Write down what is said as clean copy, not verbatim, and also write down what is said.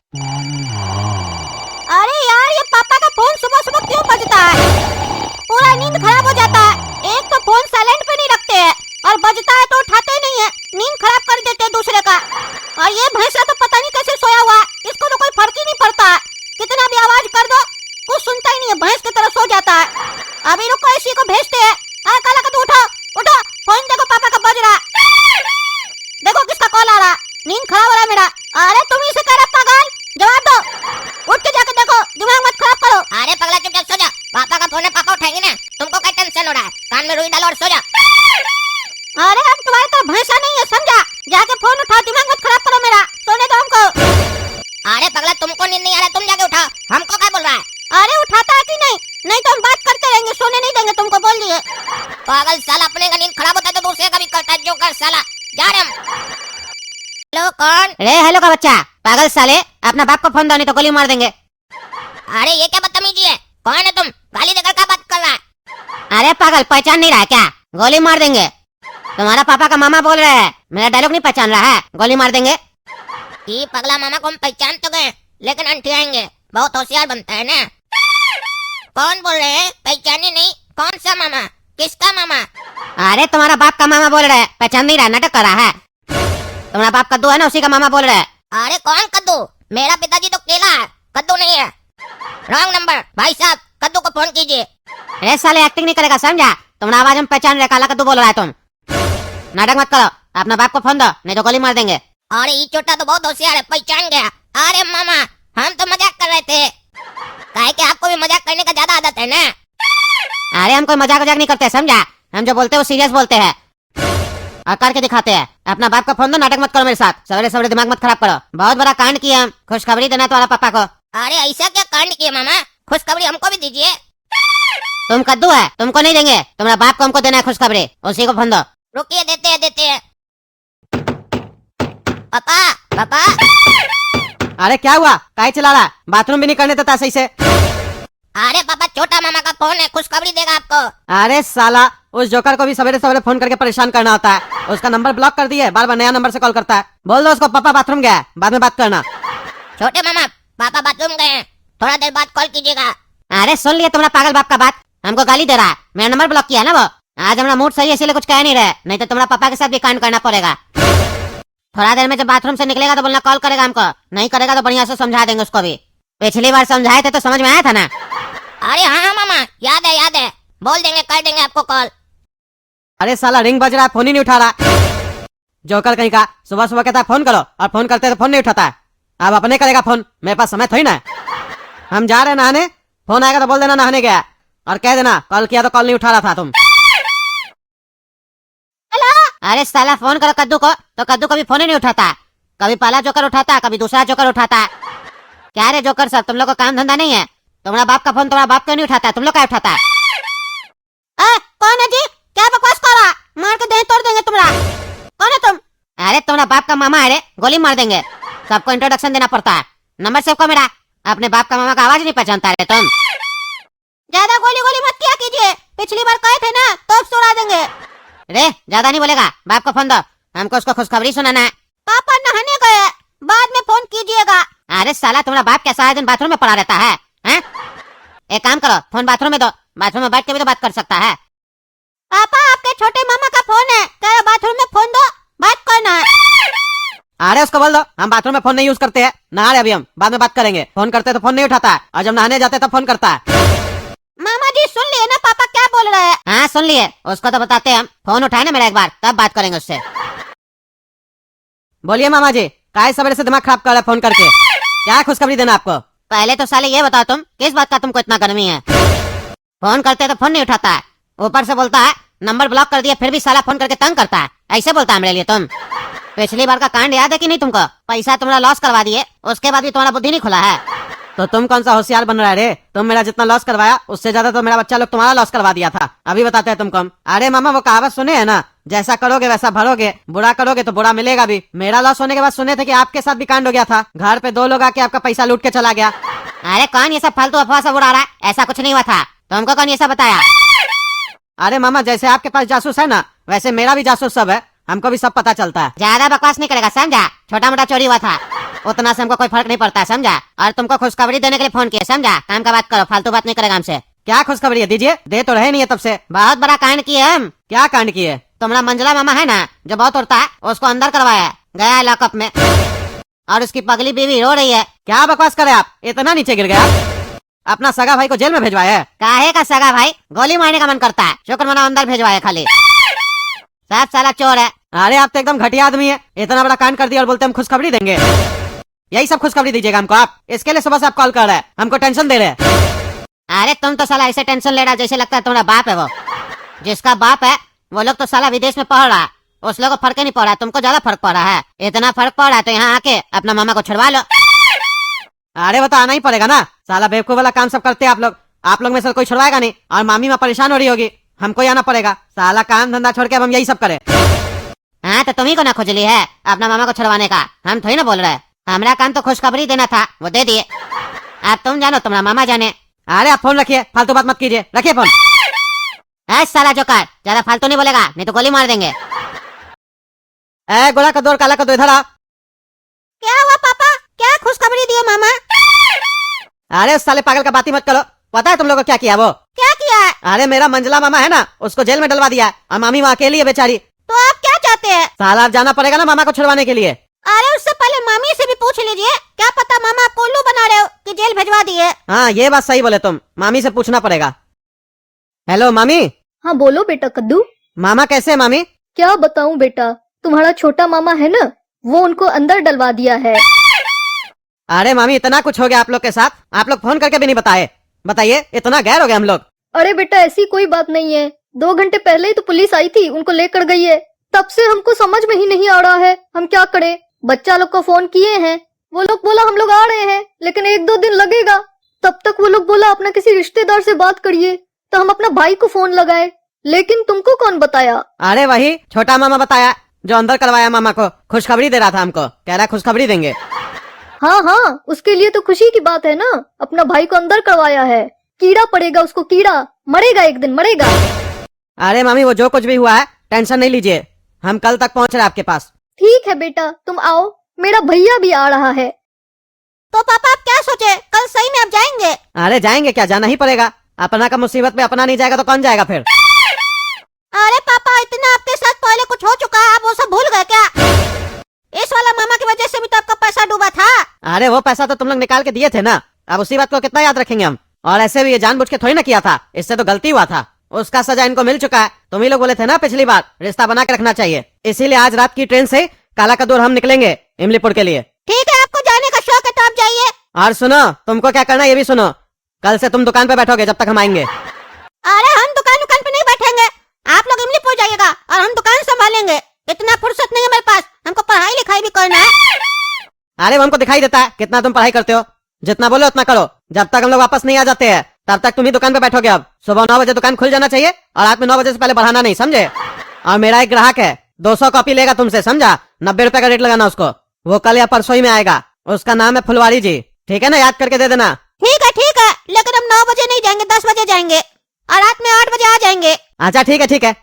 अरे यार, ये पापा का फोन सुबह सुबह क्यों बजता है? पूरा नींद खराब हो जाता है। एक तो फोन साइलेंट पे नहीं रखते हैं और बजता है तो उठाते ही नहीं है। नींद खराब कर देते हैं दूसरे का। और ये भैंसा तो पता नहीं कैसे सोया हुआ है, इसको तो कोई फर्क ही नहीं पड़ता है। कितना भी आवाज कर दो कुछ सुनता ही नहीं है, भैंस की तरह सो जाता है। अभी रुको, इसी को भेजते हैं। अरे काला कद्दू उठो उठो, फोन देखो पापा का बज रहा है। देखो किसका कॉल आ रहा है। नींद खराब हो रहा है मेरा। अरे तुम इसे कह रहे पागल, जवाब दो। उठ के जाके देखो, दिमाग मत खराब करो। अरे पगला चुपचाप सो जा, पापा का फोन है, पापा उठाएंगे ना। तुमको क्या टेंशन हो रहा है? कान में रुई डालो और सो जा। अरे हम तुम्हारी तरह भैंसा नहीं है, समझा? जाके फोन उठाओ, दिमाग मत खराब करो मेरा। सोने दो हमको। अरे पगला तुमको नींद नहीं आ रहा, तुम जाके उठाओ। हमको क्या बोल रहा है? अरे उठाता है कि नहीं? नहीं तो हम बात करते रहेंगे, सोने नहीं देंगे तुमको, बोल दिए। पागल साला, अपने का नींद खराब होता है तो दूसरे का भी करता है। जोकर साला, जा रहे हम। हेलो कौन? रे हेलो का बच्चा, पागल साले, अपना बाप को फोन दो नहीं तो गोली मार देंगे। अरे ये क्या बदतमीजी है? कौन है तुम? गाली देकर क्या बात कर रहा है? अरे पागल, पहचान नहीं रहा है क्या? गोली मार देंगे। तुम्हारा पापा का मामा बोल रहा है, मेरा डायलॉग नहीं पहचान रहा है? गोली मार देंगे। ये पगला मामा को हम पहचान तो गए, लेकिन अंठियाएंगे। बहुत होशियार बनता है ना। कौन बोल रहे हैं? पहचाने नहीं। कौन सा मामा? किसका मामा? अरे तुम्हारा बाप का मामा बोल रहा है, पहचान नहीं रहा, नाटक कर रहा है। तुम्हारा बाप कद्दू है ना, उसी का मामा बोल रहा है। अरे कौन कद्दू? मेरा पिताजी तो केला है, कद्दू नहीं है। Wrong number. भाई साहब, कद्दू को फोन कीजिए। अरे साले, एक्टिंग नहीं करेगा, समझा? तुम्हारा आवाज हम पहचान रहे, काला कद्दू बोल रहा है तुम। नाटक मत करो, अपना बाप को फोन दो नहीं तो गोली मार देंगे। अरे ये छोटा तो बहुत होशियार है, पहचान गया। अरे मामा, हम तो मजाक कर रहे थे। काहे कि आपको भी मजाक करने का ज्यादा आदत है ना। अरे हम कोई मजाक नहीं करते, समझा? हम जो बोलते हैं वो सीरियस बोलते हैं और करके दिखाते हैं। अपना बाप का फोन दो, नाटक मत करो मेरे साथ। सवेरे सवेरे दिमाग मत खराब करो, बहुत बड़ा कांड किया हम। खुशखबरी देना तुम्हारा पापा को। अरे ऐसा क्या कांड किया मामा? खुशखबरी हमको भी दीजिए। तुम कद्दू है, तुमको नहीं देंगे। तुम्हारा बाप को हमको देना है खुशखबरी, उसी को फोन दो। रुकिए, देते हैं। पापा पापा। अरे क्या हुआ? काहे चिल्ला रहा? बाथरूम भी नहीं करने देता सही से। अरे पापा, छोटा मामा का फोन है, खुशखबरी देगा आपको। अरे साला, उस जोकर को भी सवेरे सवेरे फोन करके परेशान करना होता है। उसका नंबर ब्लॉक कर दिए, बार बार नया नंबर से कॉल करता है। बोल दो उसको पापा बाथरूम गया है, बाद में बात करना। छोटे मामा, पापा बाथरूम गए हैं, थोड़ा देर बाद कॉल कीजिएगा। अरे सुन लिया तुम्हारा पागल बाप का बात, हमको गाली दे रहा है। मेरा नंबर ब्लॉक किया ना वो। आज हमारा मूड सही है इसलिए कुछ कह नहीं रहे, नहीं तो तुम्हारा पापा के साथ भी कांड करना पड़ेगा। थोड़ा देर में जब बाथरूम से निकलेगा तो बोलना कॉल करेगा हमको, नहीं करेगा तो बढ़िया से समझा देंगे उसको भी। पिछली बार समझाए थे तो समझ में आया था ना। अरे हाँ मामा, याद है। बोल देंगे, कर देंगे आपको कॉल। अरे साला, रिंग बज रहा है, फोन ही नहीं उठा रहा। जोकर कहीं का, सुबह सुबह कहता है फोन करो और फोन करते तो फोन नहीं उठाता है। अब अपने करेगा फोन, मेरे पास समय थोड़ी ना है। हम जा रहे हैं नहाने, फोन आएगा तो बोल देना नहाने गया और कह देना कॉल किया तो कॉल नहीं उठा रहा था तुम। हेलो। अरे साला, फोन करो कद्दू को तो कद्दू कभी फोन ही नहीं उठाता। कभी पहला जोकर उठाता है, कभी दूसरा जोकर उठाता है। क्या रे जोकर सर, तुम लोग को काम धंधा नहीं है? तुम्हारा बाप का फोन तुम्हारा बाप क्यों नहीं उठाता है, तुम लोग क्या उठाता है? कौन है जी? क्या बकवास कर रहा? मार के देह तोड़ देंगे तुम्हारा। कौन है तुम? अरे तुम्हारा बाप का मामा है रे, गोली मार देंगे। सबको इंट्रोडक्शन देना पड़ता है। नंबर सेव को मेरा। अपने बाप का मामा का आवाज नहीं पहचानता रे तुम। ज्यादा गोली मत किया कीजिए, पिछली बार कहे थे ना तो सुना देंगे। रे ज्यादा नहीं बोलेगा, बाप को फोन दो, हमको उसको खुशखबरी सुनाना है। पापा नहाने गए, बाद में फोन कीजिएगा। अरे साला, तुम्हारा बाप क्या सारा दिन बाथरूम में पड़ा रहता है? हैं? एक काम करो, फोन बाथरूम में दो, बाथरूम में बैठ के भी तो बात कर सकता है। पापा, आपके छोटे मामा का फोन है, क्या बाथरूम में फोन दो, बात करना है। अरे उसको बोल दो हम बाथरूम में फोन नहीं यूज करते हैं, नहा रहे अभी हम, बाद में बात करेंगे। फोन करते तो फोन नहीं उठाता है और जब नहाने जाते तब फोन करता है। मामा जी सुन लिए ना पापा क्या बोल रहे हैं? हाँ सुन लिए, उसको तो बताते हैं हम। फोन उठाए ना मेरा एक बार, तब बात करेंगे उससे। बोलिए मामा जी, काहे सवेरे से दिमाग खराब कर रहे फोन करके? क्या खुशखबरी देना आपको? पहले तो साले ये बताओ तुम किस बात का तुमको इतना गर्मी है? फोन करते तो फोन नहीं उठाता है, ऊपर से बोलता है नंबर ब्लॉक कर दिया, फिर भी साला फोन करके तंग करता है। ऐसे बोलता है मेरे लिए तुम। पिछली बार का कांड याद है कि नहीं तुमको? पैसा तुम्हारा लॉस करवा दिए, उसके बाद भी तुम्हारा बुद्धि नहीं खुला है। तो तुम कौन सा होशियार बन रहा है रे? तुम मेरा जितना लॉस करवाया उससे ज्यादा तो मेरा बच्चा लोग तुम्हारा लॉस करवा दिया था। अभी बताते हैं तुमको। अरे मामा, वो कहावत सुने है ना, जैसा करोगे वैसा भरोगे, बुरा करोगे तो बुरा मिलेगा भी। मेरा लॉस होने के बाद सुने थे कि आपके साथ भी कांड हो गया था, घर पे 2 लोग आके आपका पैसा लूट के चला गया। अरे कौन ये सब फालतू अफवाह सब उड़ा रहा है? ऐसा कुछ नहीं हुआ था, तुमको कौन ये सब बताया? अरे मामा, जैसे आपके पास जासूस है ना, वैसे मेरा भी जासूस सब है, हमको भी सब पता चलता है। ज्यादा बकवास नहीं करेगा समझा, छोटा मोटा चोरी हुआ था। उतना से हमको कोई फर्क नहीं पड़ता, समझा। और तुमको खुशखबरी देने के लिए फोन किया, समझा। काम का बात करो, फालतू बात नहीं करेगा हमसे। क्या खुशखबरी है, दीजिए। दे तो रहे नहीं है तब से। बहुत बड़ा कांड किए हम। क्या कांड किए? तुम्हारा मंजला मामा है ना, जो बहुत उड़ता है, उसको अंदर करवाया, गया है लॉकअप में, और उसकी पगली बीवी रो रही है। क्या बकवास करे आप, इतना नीचे गिर गया। अपना सगा भाई को जेल में भेजवाया है। काहे का सगा भाई, गोली मारने का मन करता है, शुक्र मना अंदर भेजवाया खाली। सब साला चोर है। अरे आप तो एकदम घटिया आदमी है, इतना बड़ा कांड कर दिया और बोलते हम खुशखबरी देंगे। यही सब खुशखबरी दीजिएगा हमको आप, इसके लिए सुबह से आप कॉल कर रहे हैं, हमको टेंशन दे रहे हैं। अरे तुम तो साला ऐसे टेंशन ले रहा जैसे लगता है तुम्हारा बाप है वो। जिसका बाप है वो लोग तो साला विदेश में पढ़ रहा है, उस लोग को फर्क ही नहीं पड़ रहा, तुमको ज्यादा फर्क पड़ रहा है। इतना फर्क पड़ रहा है तो यहाँ आके अपना मामा को छुड़वा लो। अरे वो तो आना ही पड़ेगा ना, साला बेवकूफ वाला काम सब करते हैं आप लोग में से कोई छुड़वाएगा नहीं, और मामी माँ परेशान हो रही होगी, हमको ही आना पड़ेगा। साला काम धंधा छोड़ के अब हम यही सब करें। हाँ तो तुम्ही को ना खुजली है अपना मामा को छुड़वाने का, हम थोड़ी ना बोल रहे। हमारा काम तो खुशखबरी देना था, वो दे दिए। अब तुम जानो, तुम्हारा मामा जाने। अरे आप फोन रखिए, फालतू बात मत कीजिए, रखिए फोन। साला जोकर, ज्यादा फालतू नहीं बोलेगा नहीं तो गोली मार देंगे। गोला कद्दू और काला कद्दू इधर आ। क्या हुआ पापा, क्या खुशखबरी दियो मामा? अरे उस साले पागल का बात ही मत करो, पता है तुम लोगों को क्या किया? वो क्या किया? अरे मेरा मंजला मामा है ना, उसको जेल में डलवा दिया, और मामी वहाँ अकेली है बेचारी। तो आप क्या चाहते हैं? साला अब जाना पड़ेगा ना मामा को छुड़वाने के लिए। अरे उससे पहले मामी से भी पूछ लीजिए, क्या पता मामा आपको उल्लू बना रहे हो कि जेल भिजवा दिए। हाँ ये बात सही बोले तुम, मामी से पूछना पड़ेगा। हेलो मामी। हाँ बोलो बेटा कद्दू। मामा कैसे है मामी? क्या बताऊं बेटा, तुम्हारा छोटा मामा है ना, वो उनको अंदर डलवा दिया है। अरे मामी इतना कुछ हो गया आप लोग के साथ, आप लोग फोन करके भी नहीं बताए। बताइए, इतना गैर हो गया हम लोग। अरे बेटा ऐसी कोई बात नहीं है, 2 घंटे पहले ही तो पुलिस आई थी, उनको लेकर गई है। तब से हमको समझ में ही नहीं आ रहा है हम क्या करें। बच्चा लोग को फोन किए हैं, वो लोग बोला हम लोग आ रहे हैं, लेकिन 1-2 दिन लगेगा। तब तक वो लोग बोला अपना किसी रिश्तेदार से बात करिए, तो हम अपना भाई को फोन लगाए, लेकिन तुमको कौन बताया? अरे वही छोटा मामा बताया, जो अंदर करवाया मामा को, खुशखबरी दे रहा था हमको, कह रहा खुशखबरी देंगे। हाँ हाँ, उसके लिए तो खुशी की बात है ना, अपना भाई को अंदर करवाया है। कीड़ा पड़ेगा उसको, कीड़ा मरेगा, एक दिन मरेगा। अरे मामी वो जो कुछ भी हुआ है टेंशन नहीं लीजिए, हम कल तक पहुँच रहे आपके पास। ठीक है बेटा तुम आओ, मेरा भैया भी आ रहा है। तो पापा आप क्या सोचे, कल सही में आप जाएंगे? अरे जाएंगे क्या, जाना ही पड़ेगा। अपना का मुसीबत में अपना नहीं जाएगा तो कौन जाएगा फिर? अरे पापा इतना आपके साथ पहले कुछ हो चुका है, आप वो सब भूल गए क्या? इस वाला मामा की वजह से भी तो आपका पैसा डूबा था। अरे वो पैसा तो तुम लोग निकाल के दिए थे ना, अब उसी बात को कितना याद रखेंगे हम। और ऐसे भी ये जानबूझ के थोड़ी ना किया था, इससे तो गलती हुआ था, उसका सजा इनको मिल चुका है। तुम ही लोग बोले थे ना पिछली बार, रिश्ता बना के रखना चाहिए, इसीलिए आज रात की ट्रेन से काला कद्दू हम निकलेंगे इमलीपुर के लिए। ठीक है, आपको जाने का शौक है तो आप जाइए। और सुनो, तुमको क्या करना है ये भी सुनो, कल से तुम दुकान पे बैठोगे जब तक हम आएंगे। अरे हम दुकान पे नहीं बैठेंगे, आप लोग इमलीपुर जाइएगा और हम दुकान संभालेंगे। इतना फुर्सत नहीं है मेरे पास, हमको पढ़ाई लिखाई भी करना है। अरे वो हमको दिखाई देता है कितना तुम पढ़ाई करते हो, जितना बोलो उतना करो। जब तक हम लोग वापस नहीं आ जाते हैं तब तक तुम ही दुकान पे बैठोगे। अब सुबह 9 बजे दुकान खुल जाना चाहिए, और रात में 9 बजे से पहले बढ़ाना नहीं, समझे? और मेरा एक ग्राहक है, 200 कॉपी लेगा तुमसे, समझा? 90 रुपए का रेट लगाना उसको, वो कल या परसों ही में आएगा। उसका नाम है फुलवारी जी, ठीक है ना, याद करके दे देना। ठीक है, लेकिन हम 9 बजे नहीं जाएंगे, 10 बजे जाएंगे और रात में 8 बजे आ जाएंगे। अच्छा ठीक है